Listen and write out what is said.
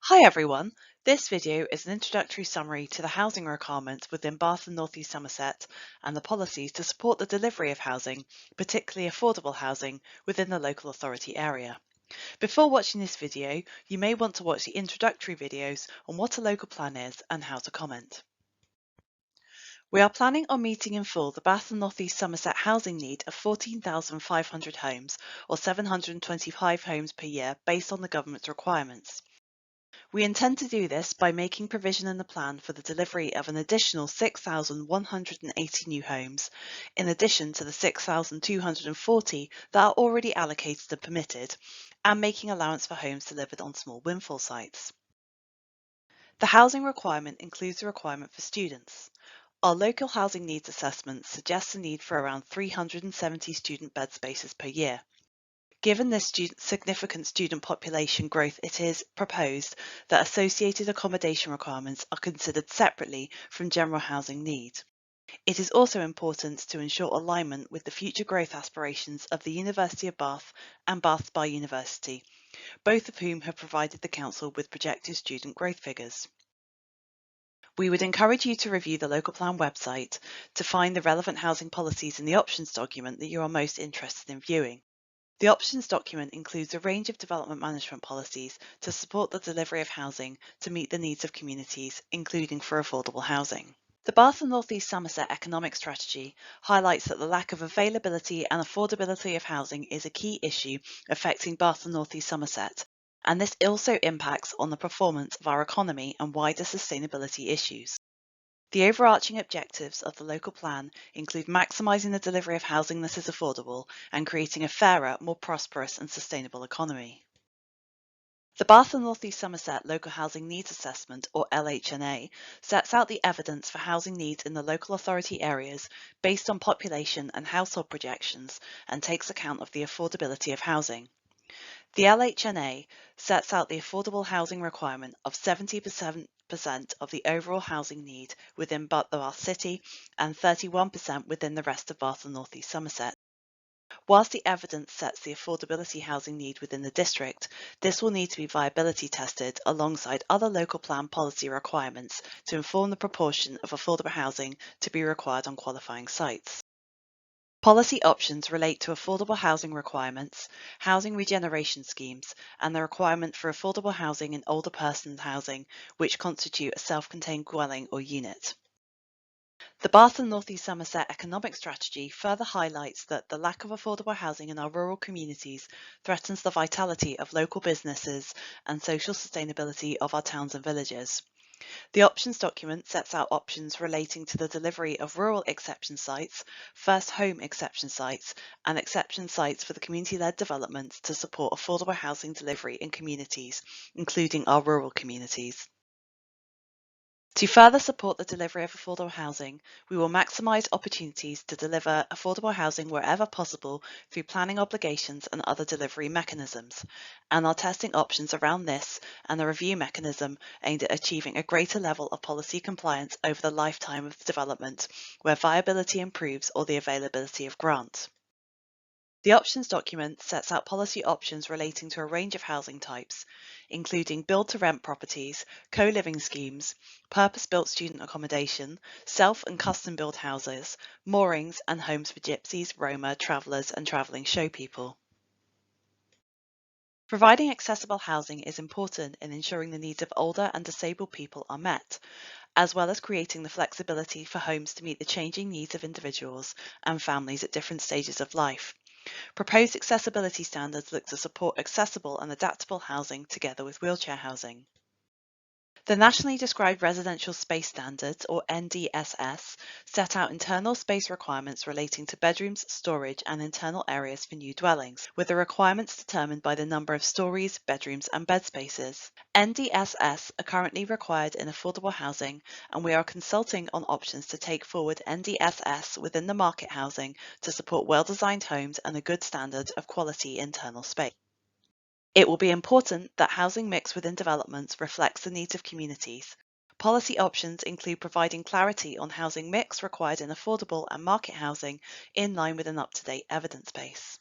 Hi everyone, this video is an introductory summary to the housing requirements within Bath and North East Somerset and the policies to support the delivery of housing, particularly affordable housing, within the local authority area. Before watching this video, you may want to watch the introductory videos on what a local plan is and how to comment. We are planning on meeting in full the Bath and North East Somerset housing need of 14,500 homes or 725 homes per year based on the government's requirements. We intend to do this by making provision in the plan for the delivery of an additional 6,180 new homes, in addition to the 6,240 that are already allocated and permitted, and making allowance for homes delivered on small windfall sites. The housing requirement includes a requirement for students. Our local housing needs assessment suggests a need for around 370 student bed spaces per year. Given this significant student population growth, it is proposed that associated accommodation requirements are considered separately from general housing need. It is also important to ensure alignment with the future growth aspirations of the University of Bath and Bath Spa University, both of whom have provided the Council with projected student growth figures. We would encourage you to review the local plan website to find the relevant housing policies in the options document that you are most interested in viewing. The options document includes a range of development management policies to support the delivery of housing to meet the needs of communities, including for affordable housing. The Bath and North East Somerset Economic Strategy highlights that the lack of availability and affordability of housing is a key issue affecting Bath and North East Somerset, and this also impacts on the performance of our economy and wider sustainability issues. The overarching objectives of the local plan include maximising the delivery of housing that is affordable and creating a fairer, more prosperous and sustainable economy. The Bath and North East Somerset Local Housing Needs Assessment, or LHNA, sets out the evidence for housing needs in the local authority areas based on population and household projections and takes account of the affordability of housing. The LHNA sets out the affordable housing requirement of 70% of the overall housing need within the Bath City and 31% within the rest of Bath and North East Somerset. Whilst the evidence sets the affordability housing need within the district, this will need to be viability tested alongside other local plan policy requirements to inform the proportion of affordable housing to be required on qualifying sites. Policy options relate to affordable housing requirements, housing regeneration schemes, and the requirement for affordable housing in older persons housing, which constitute a self-contained dwelling or unit. The Bath and North East Somerset Economic Strategy further highlights that the lack of affordable housing in our rural communities threatens the vitality of local businesses and social sustainability of our towns and villages. The options document sets out options relating to the delivery of rural exception sites, first home exception sites, and exception sites for the community-led development to support affordable housing delivery in communities, including our rural communities. To further support the delivery of affordable housing, we will maximise opportunities to deliver affordable housing wherever possible through planning obligations and other delivery mechanisms, and are testing options around this and a review mechanism aimed at achieving a greater level of policy compliance over the lifetime of the development, where viability improves or the availability of grant. The options document sets out policy options relating to a range of housing types, including build-to-rent properties, co-living schemes, purpose-built student accommodation, self- and custom-built houses, moorings and homes for gypsies, Roma, travellers and travelling show people. Providing accessible housing is important in ensuring the needs of older and disabled people are met, as well as creating the flexibility for homes to meet the changing needs of individuals and families at different stages of life. Proposed accessibility standards look to support accessible and adaptable housing together with wheelchair housing. The Nationally Described Residential Space Standards, or NDSS, set out internal space requirements relating to bedrooms, storage and internal areas for new dwellings, with the requirements determined by the number of stories, bedrooms and bed spaces. NDSS are currently required in affordable housing, and we are consulting on options to take forward NDSS within the market housing to support well-designed homes and a good standard of quality internal space. It will be important that housing mix within developments reflects the needs of communities. Policy options include providing clarity on housing mix required in affordable and market housing in line with an up-to-date evidence base.